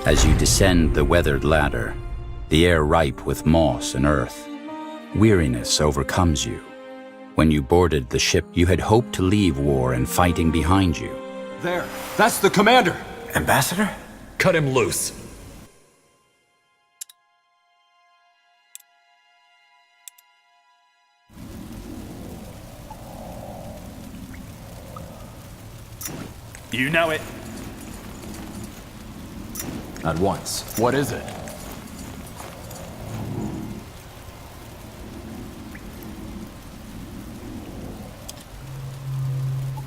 As you descend the weathered ladder, the air ripe with moss and earth, weariness overcomes you. When you boarded the ship, you had hoped to leave war and fighting behind you. There, that's the commander! Ambassador? Cut him loose. You know it. At once. What is it?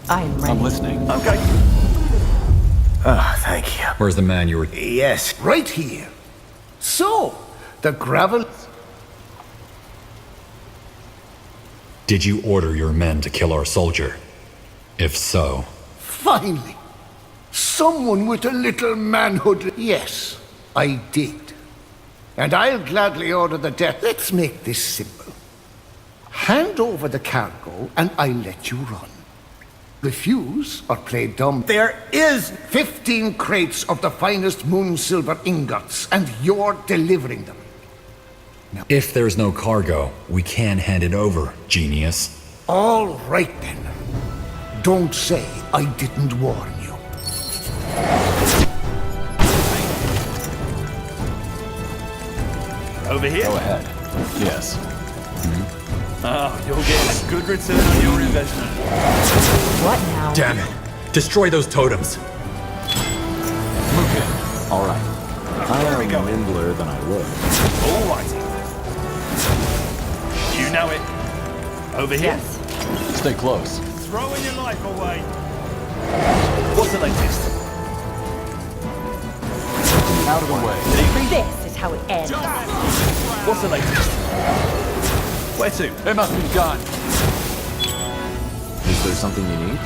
I'm ready. I'm listening. Okay. Ah, thank you. Where's the man you were... Yes. Right here. So, the gravel... Did you order your men to kill our soldier? If so... Finally! Someone with a little manhood. Yes, I did. And I'll gladly order the death. Let's make this simple. Hand over the cargo and I'll let you run. Refuse or play dumb. There is 15 crates of the finest moon silver ingots, and you're delivering them. Now, If there's no cargo, we can hand it over, genius. all right then. Don't say I didn't warn you. Over here? Go ahead. Yes. Oh, you'll get a good return on your investment. What now? Damn it! Destroy those totems! Move in. All right. I am nimbler than I look. All righty. You know it. Over here? Yes. Stay close. Throwing your life away. What's the latest? Out of the way. This is how it ends. What's the latest? Where to? It must be done. Is there something you need?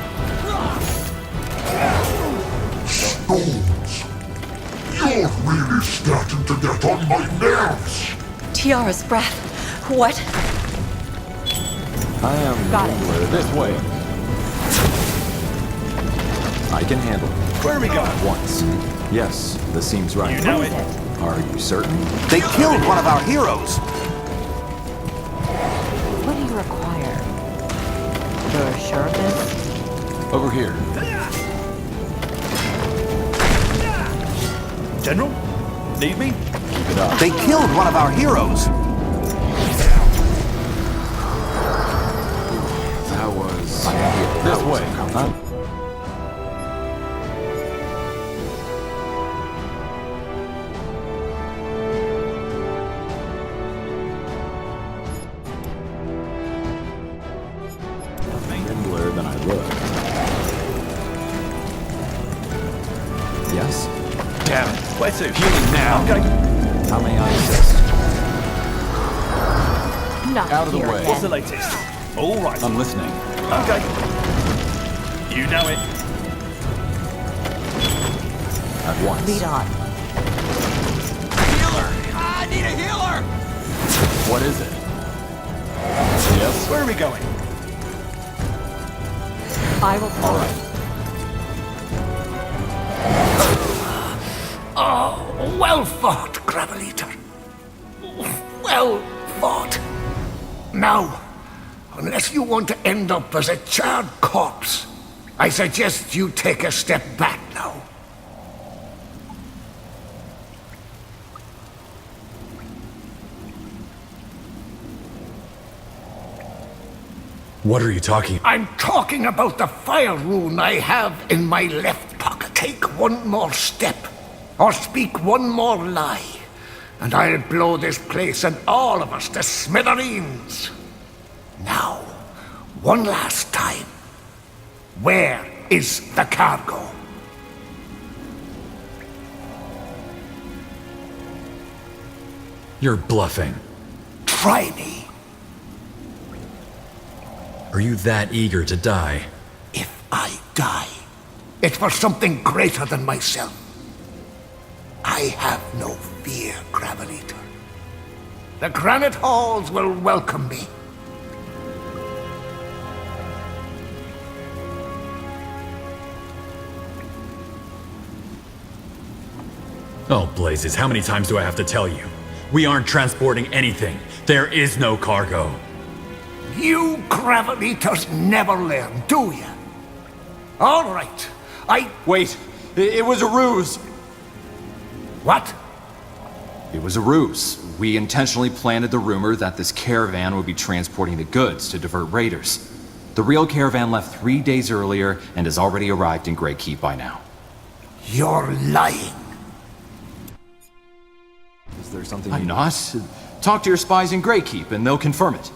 Stones! You're really starting to get on my nerves! Tiara's breath. What? I am Got it. nimbler this way. I can handle it. Where are we going? Once. Yes, this seems right. You know it. Are you certain? They killed one of our heroes! What do you require? You're sure of this? Over here. General? Need me? Keep it up. They killed one of our heroes! That was... This way. Huh? Nimbler than I look. Yes? Damn it. Where to? Healing now. Okay. How may I assist? Not Out of the here way. again. What's the latest? All right. I'm listening. Okay. You know it. At once. Lead on. Healer! I need a healer! What is it? Yes? Where are we going? I will All right. Oh, well fought, Gravel Eater. Well fought. Now, unless you want to end up as a charred corpse, I suggest you take a step back now. What are you talking... I'm talking about the fire rune I have in my left pocket. Take one more step, or speak one more lie, and I'll blow this place and all of us to smithereens. Now, one last time. Where is the cargo? You're bluffing. Try me. Are you that eager to die? If I die, it's for something greater than myself. I have no fear, Gravel Eater. The granite halls will welcome me. Oh, blazes, how many times do I have to tell you? We aren't transporting anything. There is no cargo. You gravel eaters never learn, do you? All right, Wait, it was a ruse. What? It was a ruse. We intentionally planted the rumor that this caravan would be transporting the goods to divert raiders. The real caravan left 3 days earlier and has already arrived in Grey Keep by now. You're lying. Is there something I'm not? Talk to your spies in Grey Keep and they'll confirm it.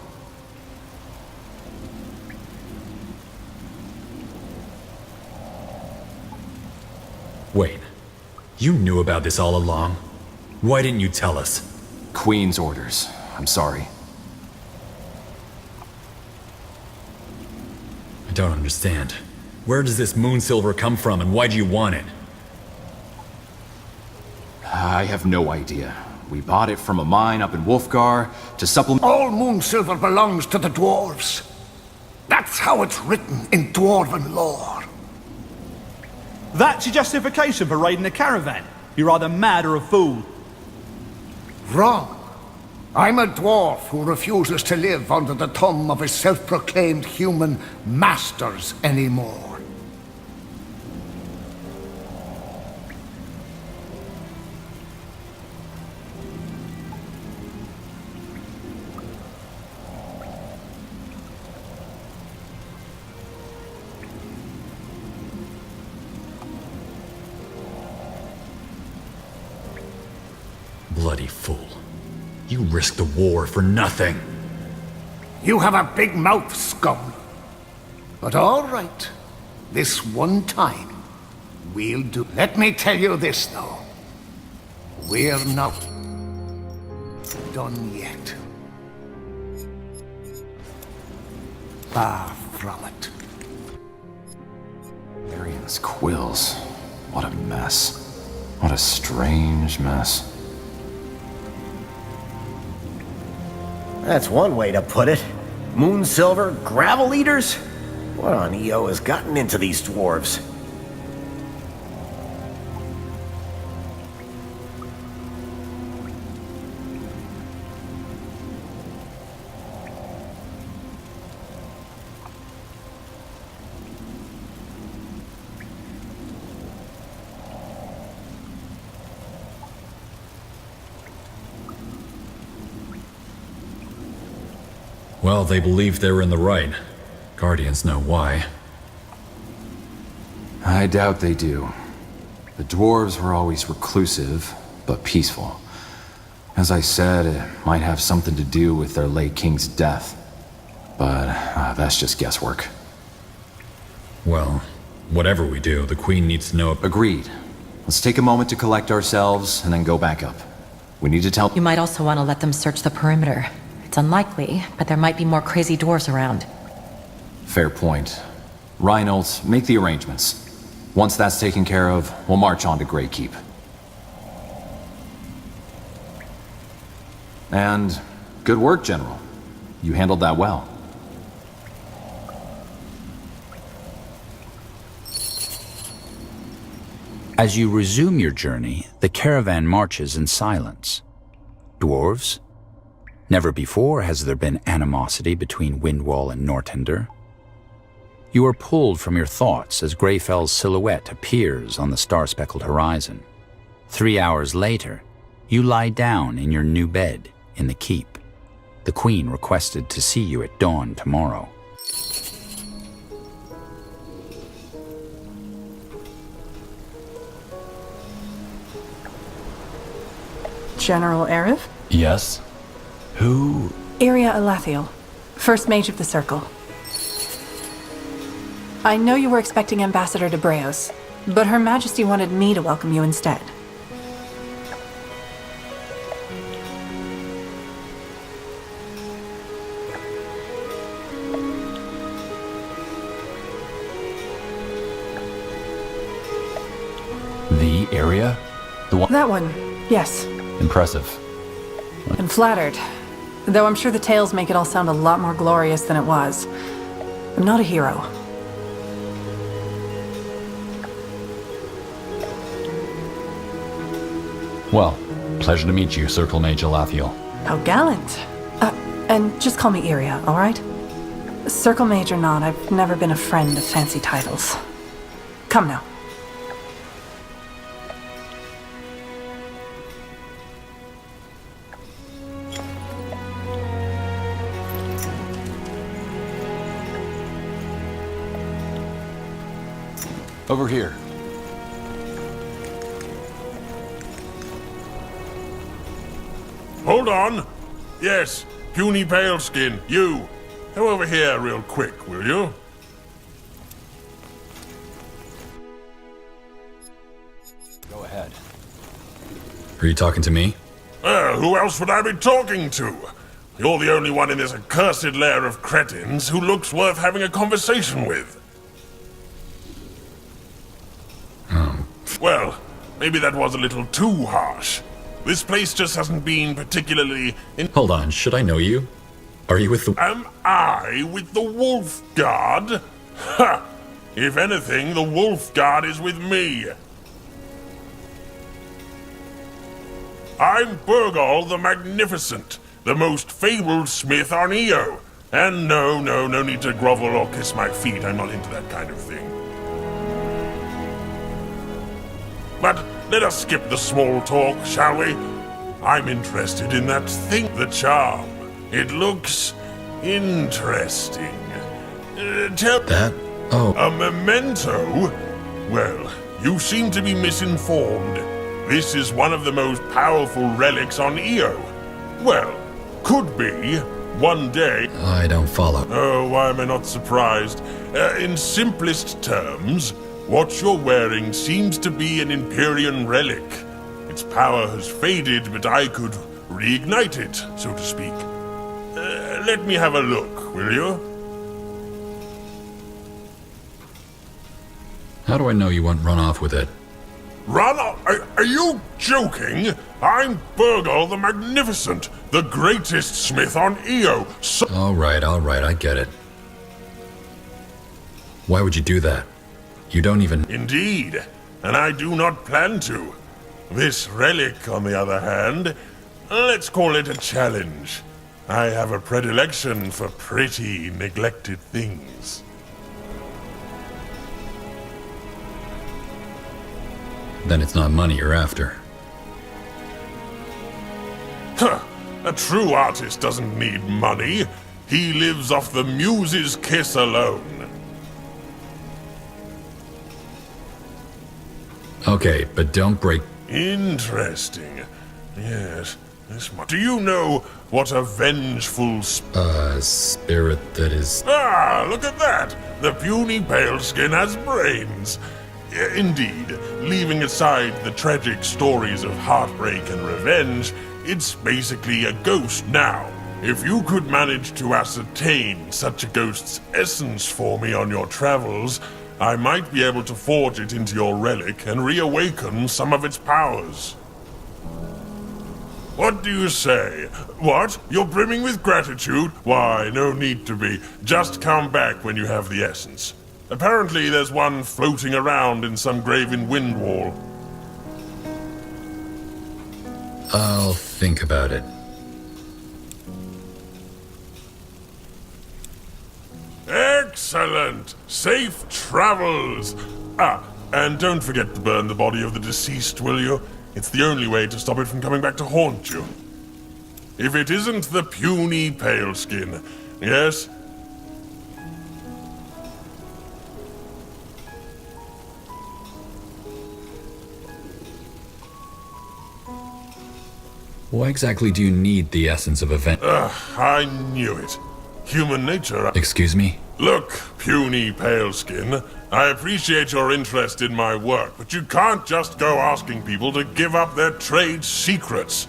Wait, you knew about this all along? Why didn't you tell us? Queen's orders. I'm sorry. I don't understand. Where does this moon silver come from and why do you want it? I have no idea. We bought it from a mine up in Wolfgar to supplement. All moon silver belongs to the dwarves. That's how it's written in dwarven lore. That's your justification for raiding the caravan? You're either mad or a fool. Wrong. I'm a dwarf who refuses to live under the thumb of his self-proclaimed human masters anymore. Bloody fool. You risked the war for nothing. You have a big mouth, scum. But all right. This one time, we'll do. Let me tell you this, though. We're not done yet. Far from it. Arian's quills. What a mess. What a strange mess. That's one way to put it. Moon silver, gravel eaters? What on EO has gotten into these dwarves? Well, they believed they were in the right. Guardians know why. I doubt they do. The dwarves were always reclusive, but peaceful. As I said, it might have something to do with their late king's death. But that's just guesswork. Well, whatever we do, the Queen needs to know. Agreed. Let's take a moment to collect ourselves and then go back up. We need to tell... You might also want to let them search the perimeter. It's unlikely, but there might be more crazy dwarves around. Fair point. Reynolds, make the arrangements. Once that's taken care of, we'll march on to Grey Keep. And good work, General. You handled that well. As you resume your journey, the caravan marches in silence. Dwarves? Never before has there been animosity between Windwall and Nortender. You are pulled from your thoughts as Greyfell's silhouette appears on the star-speckled horizon. 3 hours later, you lie down in your new bed in the keep. The Queen requested to see you at dawn tomorrow. General Arif? Yes? Who? Iria Alathiel, First Mage of the Circle. I know you were expecting Ambassador de Breos, but Her Majesty wanted me to welcome you instead. The area? The one... That one, yes. Impressive. I'm flattered. Though I'm sure the tales make it all sound a lot more glorious than it was. I'm not a hero. Well, pleasure to meet you, Circle Mage Alathiel. How gallant. And just call me Iria, all right? Circle Mage or not, I've never been a friend of fancy titles. Come now. Over here. Hold on. Yes, puny paleskin, you. Come over here real quick, will you? Go ahead. Are you talking to me? Well, who else would I be talking to? You're the only one in this accursed lair of cretins who looks worth having a conversation with. Well, maybe that was a little too harsh. This place just hasn't been particularly... Hold on, should I know you? Are you with the... Am I with the Wolf Guard? Ha! If anything, the Wolf Guard is with me. I'm Burgal the Magnificent, the most fabled smith on Io. And no need to grovel or kiss my feet. I'm not into that kind of thing. But let us skip the small talk, shall we? I'm interested in that thing, the charm. It looks interesting. Tell That? Oh. A memento? Well, you seem to be misinformed. This is one of the most powerful relics on Io. Well, could be, one day. I don't follow. Oh, why am I not surprised? In simplest terms, what you're wearing seems to be an Empyrean relic. Its power has faded, but I could reignite it, so to speak. Let me have a look, will you? How do I know you won't run off with it? Run off? Are you joking? I'm Burgal the Magnificent, the greatest smith on Io. So All right, I get it. Why would you do that? You don't even... Indeed, and I do not plan to. This relic, on the other hand, let's call it a challenge. I have a predilection for pretty, neglected things. Then it's not money you're after. Huh. A true artist doesn't need money. He lives off the muse's kiss alone. Okay, but don't break... Interesting. Yes, this much. Do you know what a vengeful spirit that is... Ah, look at that! The puny paleskin has brains. Indeed, leaving aside the tragic stories of heartbreak and revenge, it's basically a ghost now. If you could manage to ascertain such a ghost's essence for me on your travels, I might be able to forge it into your relic and reawaken some of its powers. What do you say? What? You're brimming with gratitude? Why, no need to be. Just come back when you have the essence. Apparently there's one floating around in some graven wind wall. I'll think about it. Excellent! Safe travels! Ah, and don't forget to burn the body of the deceased, will you? It's the only way to stop it from coming back to haunt you. If it isn't the puny paleskin, yes? Why exactly do you need the essence of event? I knew it. Human nature. Excuse me? Look, puny paleskin, I appreciate your interest in my work, but you can't just go asking people to give up their trade secrets.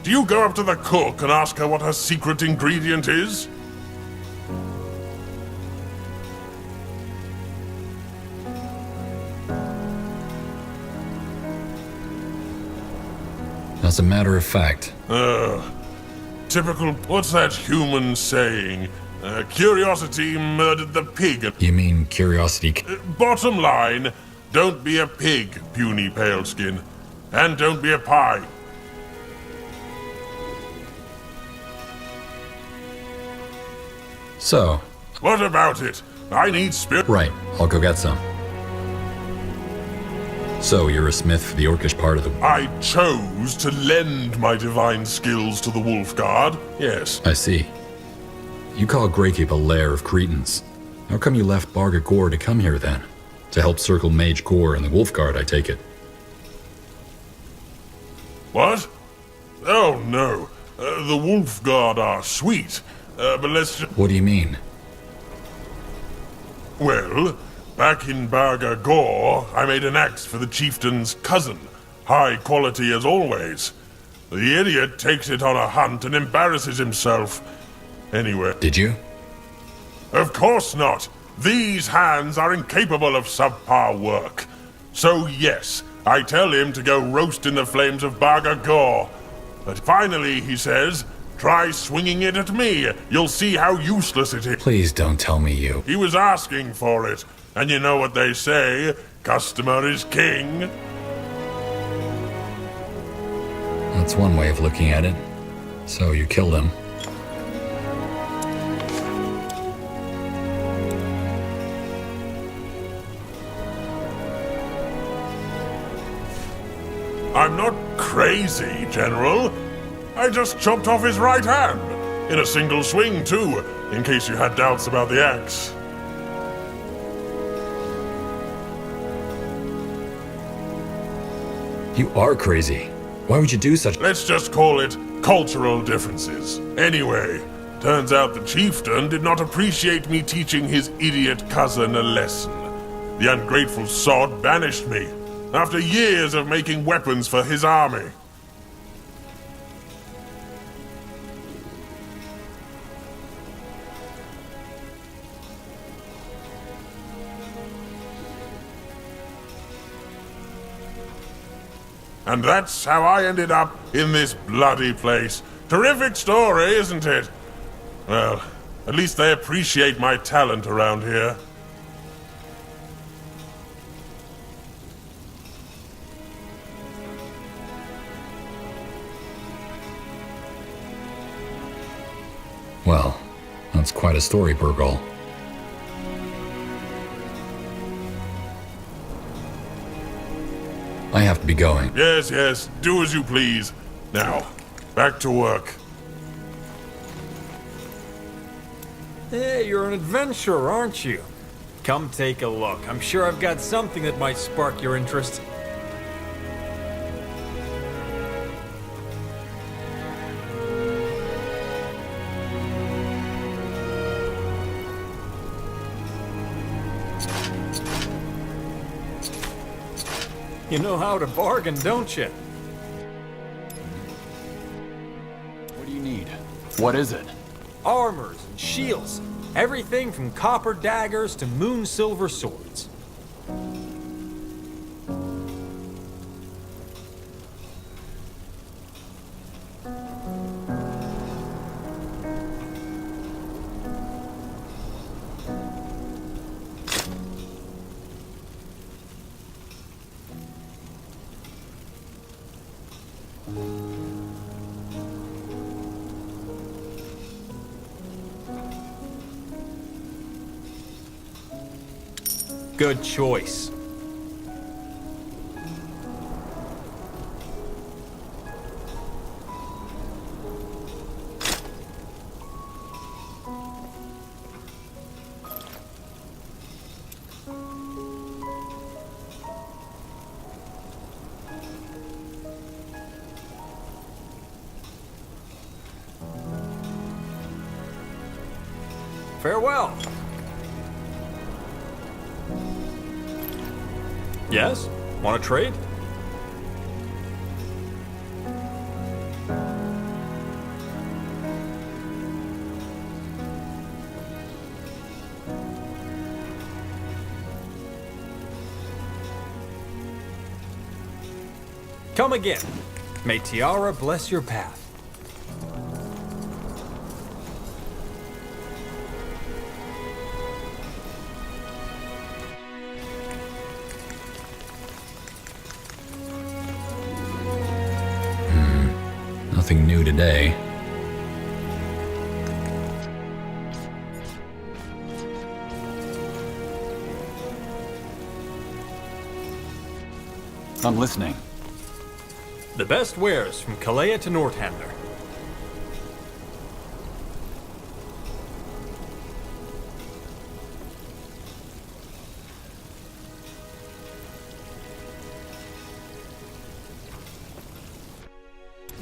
Do you go up to the cook and ask her what her secret ingredient is? As a matter of fact. Typical, what's that human saying? Curiosity murdered the pig. You mean curiosity? Bottom line, don't be a pig, puny paleskin. And don't be a pie. So, What about it? I need spirit. right, I'll go get some. So, you're a smith for the orcish part of the... I chose to lend my divine skills to the Wolf Guard. Yes. I see. You call Greykeep a lair of cretins. How come you left Barga Gore to come here then? To help circle Mage Gore and the Wolf Guard, I take it. What? Oh, no. The Wolf Guard are sweet. But let's just... What do you mean? Well, back in Barga Gore, I made an axe for the chieftain's cousin. High quality as always. The idiot takes it on a hunt and embarrasses himself. Anyway. Did you? Of course not. These hands are incapable of subpar work. So yes, I tell him to go roast in the flames of Barga Gore. But finally, he says, try swinging it at me. You'll see how useless it is. Please don't tell me you... He was asking for it. And you know what they say, customer is king. That's one way of looking at it. So you killed him. I'm not crazy, General. I just chopped off his right hand. In a single swing, too, in case you had doubts about the axe. You are crazy. Why would you do such... Let's just call it cultural differences. Anyway, turns out the chieftain did not appreciate me teaching his idiot cousin a lesson. The ungrateful sod banished me, after years of making weapons for his army. And that's how I ended up in this bloody place. Terrific story, isn't it? Well, at least they appreciate my talent around here. Well, that's quite a story, Burgal. I have to be going. Yes, yes, do as you please. Now, back to work. Hey, you're an adventurer, aren't you? Come take a look. I'm sure I've got something that might spark your interest. You know how to bargain, don't you? What do you need? What is it? Armors and shields. Everything from copper daggers to moon silver swords. Good choice. Farewell. Yes? Want to trade? Come again. May Tiara bless your path. Nothing new today. I'm listening. The best wares from Kalea to Northander.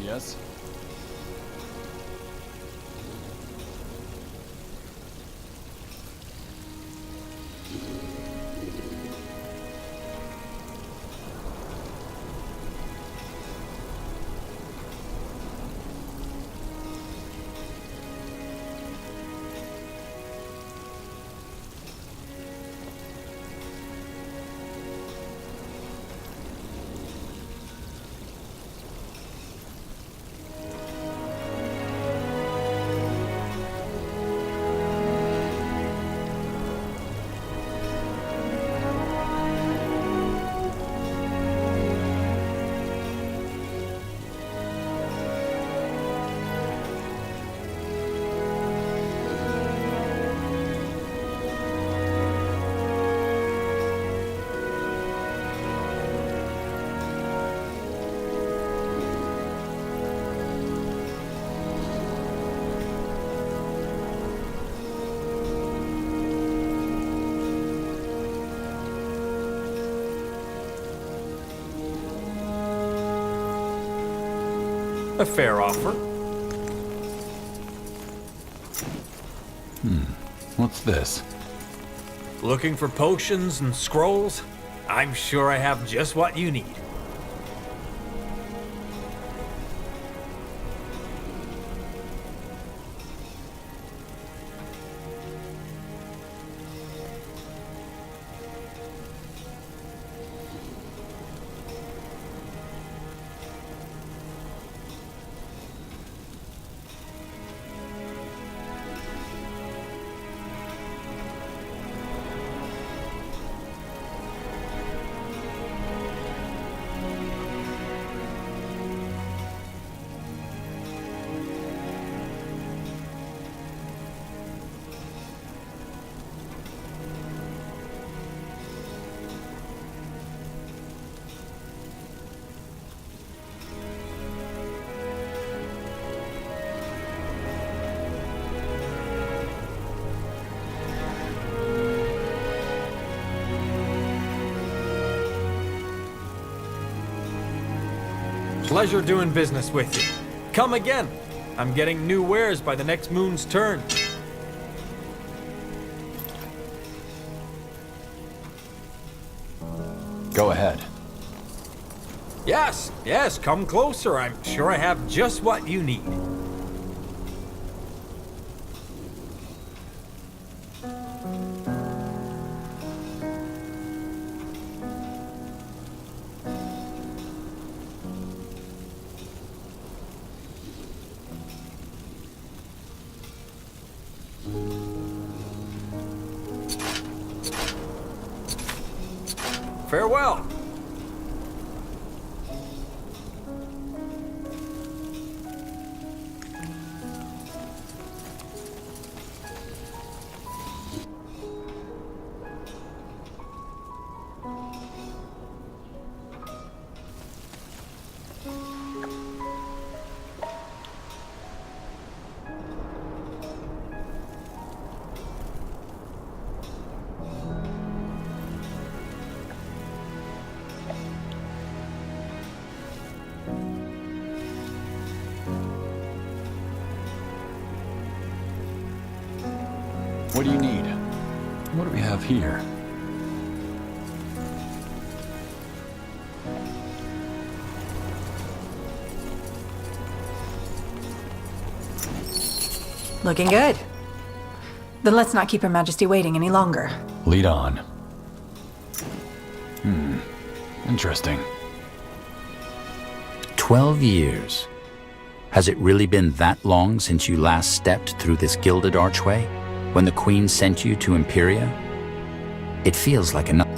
Yes? A fair offer. What's this? Looking for potions and scrolls? I'm sure I have just what you need. Pleasure doing business with you. Come again. I'm getting new wares by the next moon's turn. Go ahead. Yes, yes, come closer. I'm sure I have just what you need. Farewell. What do you need? What do we have here? Looking good. Then let's not keep Her Majesty waiting any longer. Lead on. Interesting. 12 years. Has it really been that long since you last stepped through this gilded archway, when the Queen sent you to Imperia? It feels like enough.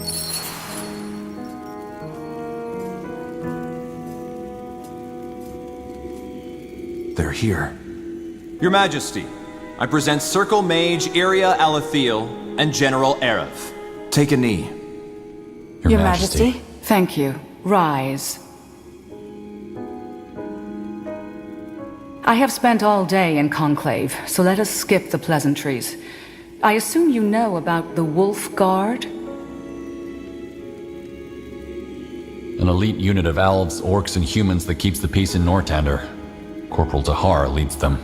They're here. Your Majesty, I present Circle Mage Iria Alathiel and General Arev. Take a knee. Your Majesty? Thank you. rise. I have spent all day in Conclave, so let us skip the pleasantries. I assume you know about the Wolf Guard? An elite unit of elves, orcs, and humans that keeps the peace in Nortander. Corporal Tahar leads them.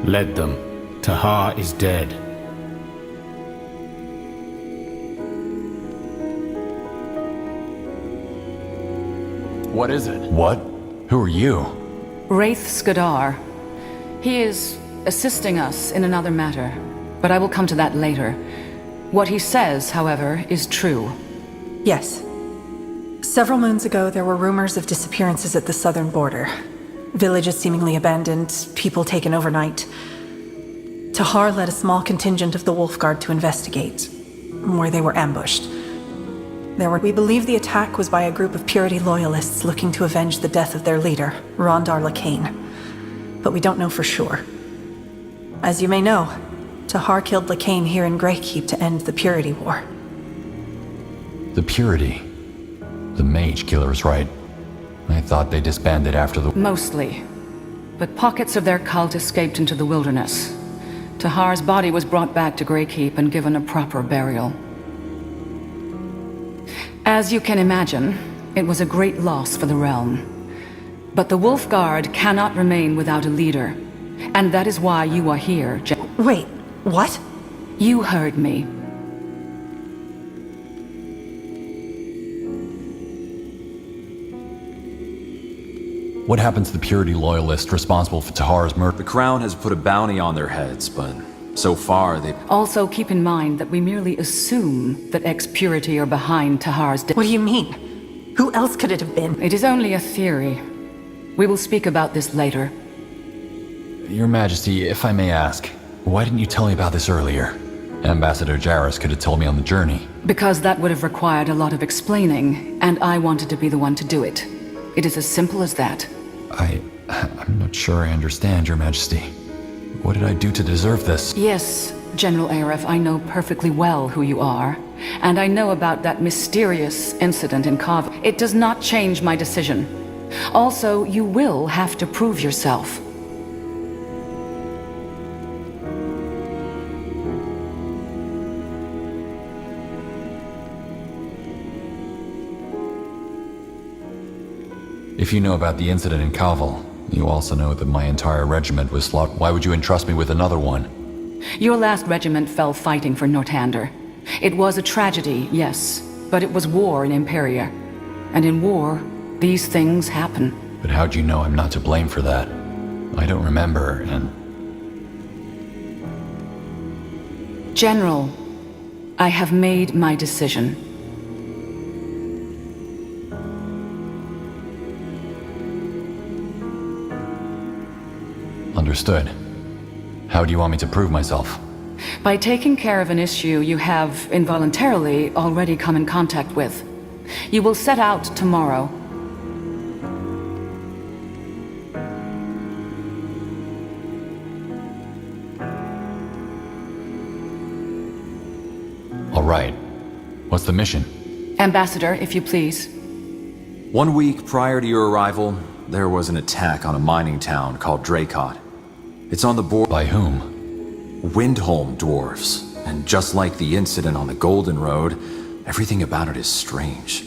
Led them. Tahar is dead. What is it? What? Who are you? Wraith Skadar. He is assisting us in another matter, but I will come to that later. What he says, however, is true. Yes. Several moons ago, there were rumors of disappearances at the southern border. Villages seemingly abandoned, people taken overnight. Tahar led a small contingent of the Wolf Guard to investigate, where they were ambushed. We believe the attack was by a group of Purity loyalists looking to avenge the death of their leader, Rondar Lacane. But we don't know for sure. As you may know, Tahar killed Lacane here in Greykeep to end the Purity War. The Purity? The Mage killers, right? I thought they disbanded after the... Mostly. But pockets of their cult escaped into the wilderness. Tahar's body was brought back to Greykeep and given a proper burial. As you can imagine, it was a great loss for the realm. But the Wolf Guard cannot remain without a leader. And that is why you are here, Wait, what? You heard me. What happened to the Purity loyalist responsible for Tahar's murder? The Crown has put a bounty on their heads, but so far they've... Also keep in mind that we merely assume that ex-Purity are behind Tahar's death. What do you mean? Who else could it have been? It is only a theory. We will speak about this later. Your Majesty, if I may ask, why didn't you tell me about this earlier? Ambassador Jarrus could have told me on the journey. Because that would have required a lot of explaining, and I wanted to be the one to do it. It is as simple as that. I'm not sure I understand, Your Majesty. What did I do to deserve this? Yes, General Aref, I know perfectly well who you are. And I know about that mysterious incident in Kav. It does not change my decision. Also, you will have to prove yourself. If you know about the incident in Kaval, you also know that my entire regiment was slaughtered. Why would you entrust me with another one? Your last regiment fell fighting for Nortander. It was a tragedy, yes, but it was war in Imperia. And in war, these things happen. But how'd you know I'm not to blame for that? I don't remember, and... General, I have made my decision. Understood. How do you want me to prove myself? By taking care of an issue you have, involuntarily, already come in contact with. You will set out tomorrow. All right. What's the mission? Ambassador, if you please. 1 week prior to your arrival, there was an attack on a mining town called Dracot. It's on the border. By whom? Windholm dwarves. And just like the incident on the Golden Road, everything about it is strange.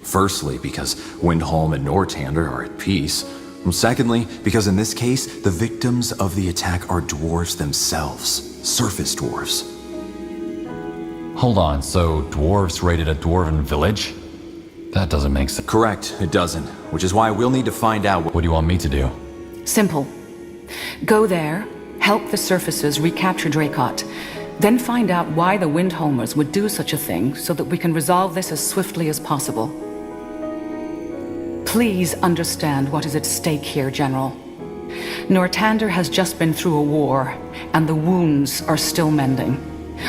Firstly, because Windholm and Nortander are at peace. And secondly, because in this case, the victims of the attack are dwarves themselves. Surface dwarves. Hold on, so dwarves raided a dwarven village? That doesn't make sense. Correct, it doesn't. Which is why we'll need to find out what do you want me to do? Simple. Go there, help the surfaces recapture Dracot, then find out why the Windholmers would do such a thing so that we can resolve this as swiftly as possible. Please understand what is at stake here, General. Nortander has just been through a war, and the wounds are still mending.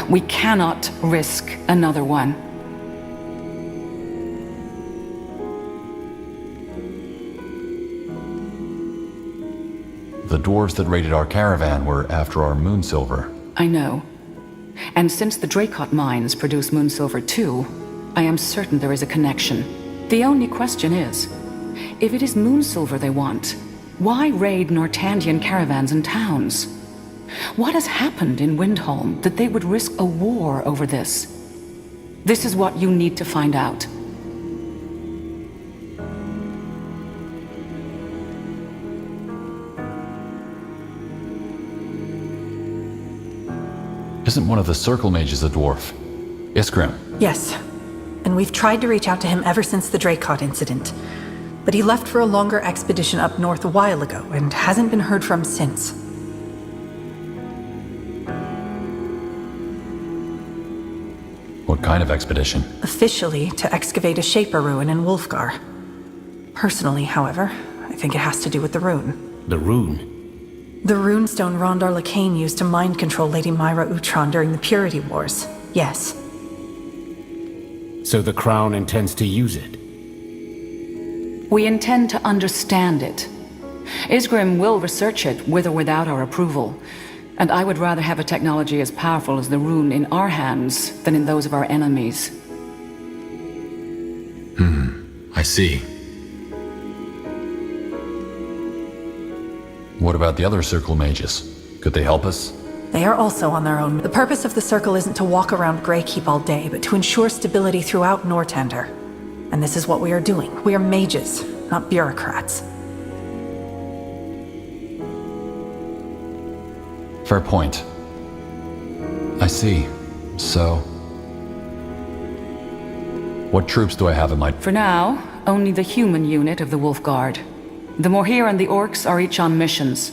We cannot risk another one. The dwarves that raided our caravan were after our moon silver. I know. And since the Dracot mines produce moon silver too, I am certain there is a connection. The only question is, if it is moon silver they want, why raid Nortandian caravans and towns? What has happened in Windholm that they would risk a war over this? This is what you need to find out. Isn't one of the circle mages a dwarf? Iskrim. Yes. And we've tried to reach out to him ever since the Dracot incident. But he left for a longer expedition up north a while ago and hasn't been heard from since. What kind of expedition? Officially, to excavate a Shaper ruin in Wolfgar. Personally, however, I think it has to do with the rune. The rune? The runestone Rondar Lacane used to mind control Lady Myra Utron during the Purity Wars. Yes. So the Crown intends to use it? We intend to understand it. Isgrim will research it with or without our approval. And I would rather have a technology as powerful as the rune in our hands than in those of our enemies. I see. What about the other circle mages? Could they help us? They are also on their own. The purpose of the Circle isn't to walk around Greykeep all day, but to ensure stability throughout Nortander. And this is what we are doing. We are mages, not bureaucrats. Fair point. I see. So... what troops do I have in my... For now, only the human unit of the Wolf Guard. The Moir and the Orcs are each on missions.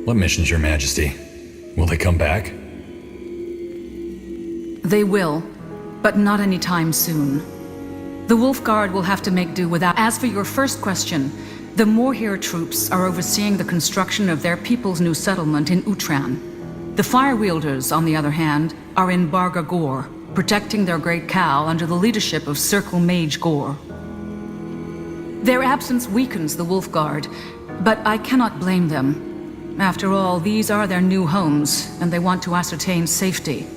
What missions, Your Majesty? Will they come back? They will, but not anytime soon. The Wolf Guard will have to make do without... As for your first question, the Moir troops are overseeing the construction of their people's new settlement in Utran. The Firewielders, on the other hand, are in Barga Gor, protecting their great cow under the leadership of Circle Mage Gor. Their absence weakens the Wolf Guard, but I cannot blame them. After all, these are their new homes, and they want to ascertain safety.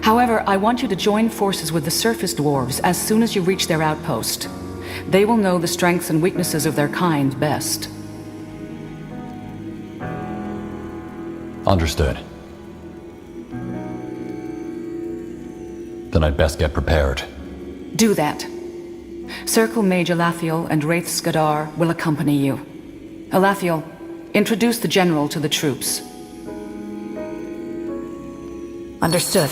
However, I want you to join forces with the surface dwarves as soon as you reach their outpost. They will know the strengths and weaknesses of their kind best. Understood. Then I'd best get prepared. Do that. Circle Mage Alathiel and Wraith Skadar will accompany you. Alathiel, introduce the General to the troops. Understood.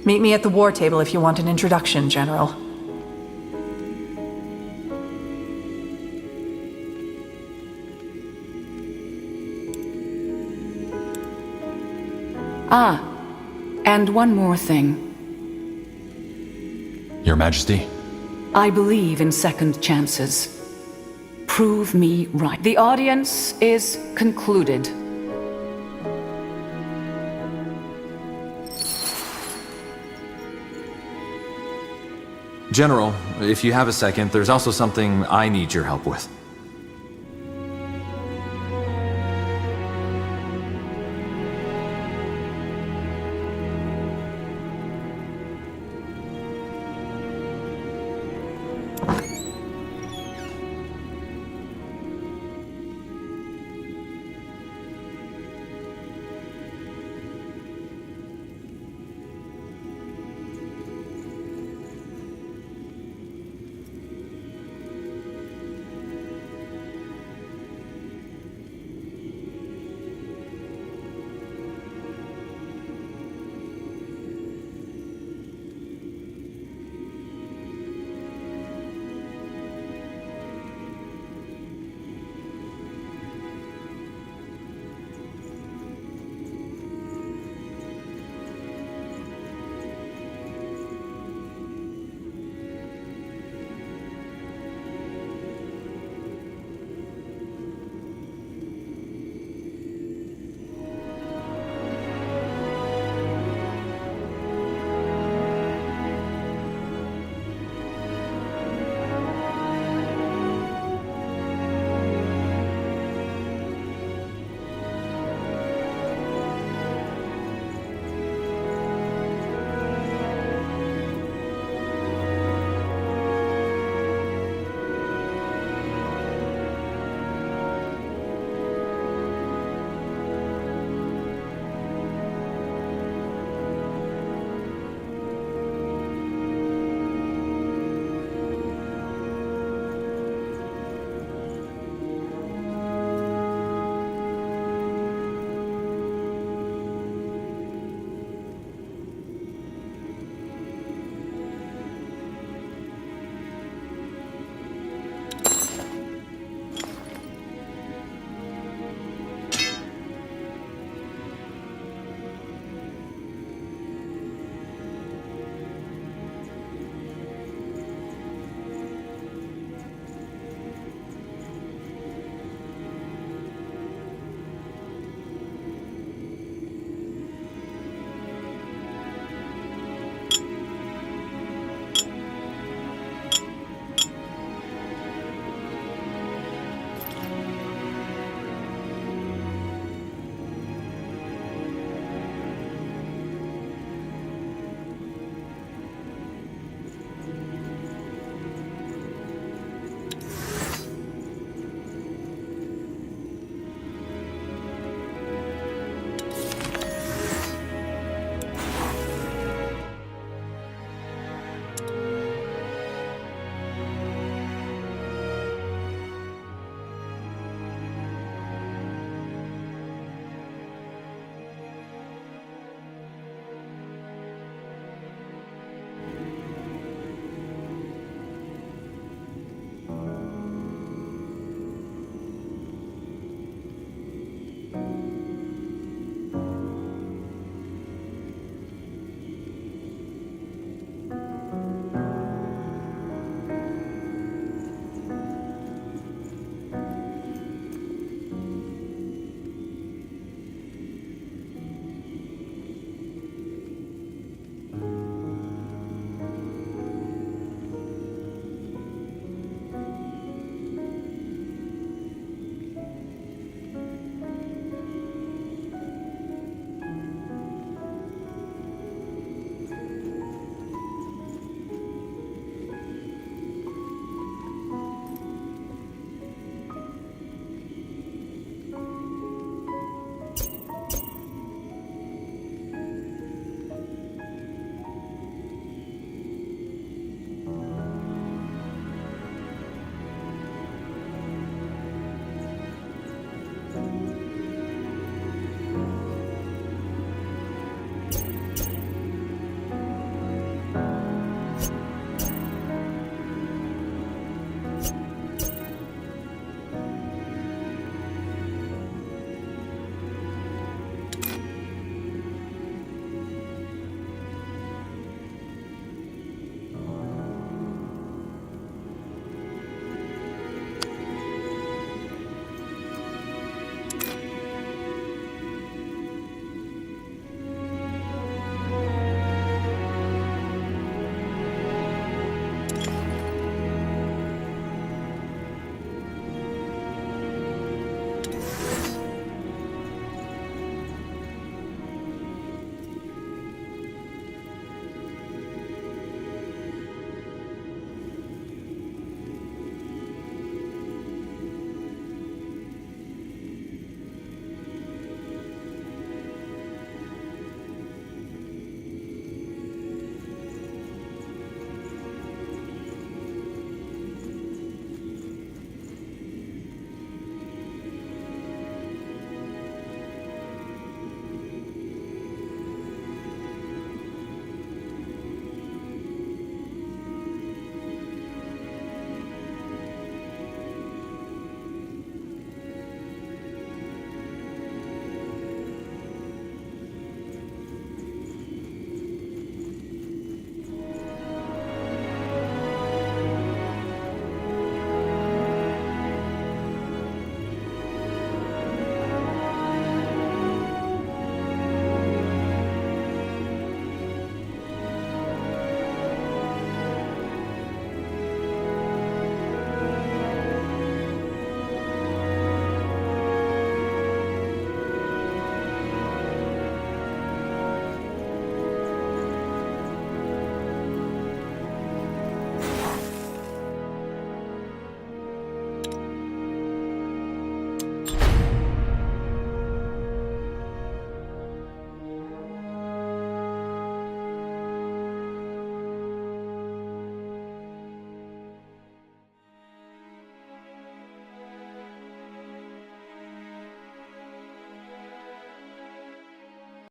Meet me at the war table if you want an introduction, General. Ah, and one more thing. Your Majesty? I believe in second chances. Prove me right. The audience is concluded. General, if you have a second, there's also something I need your help with.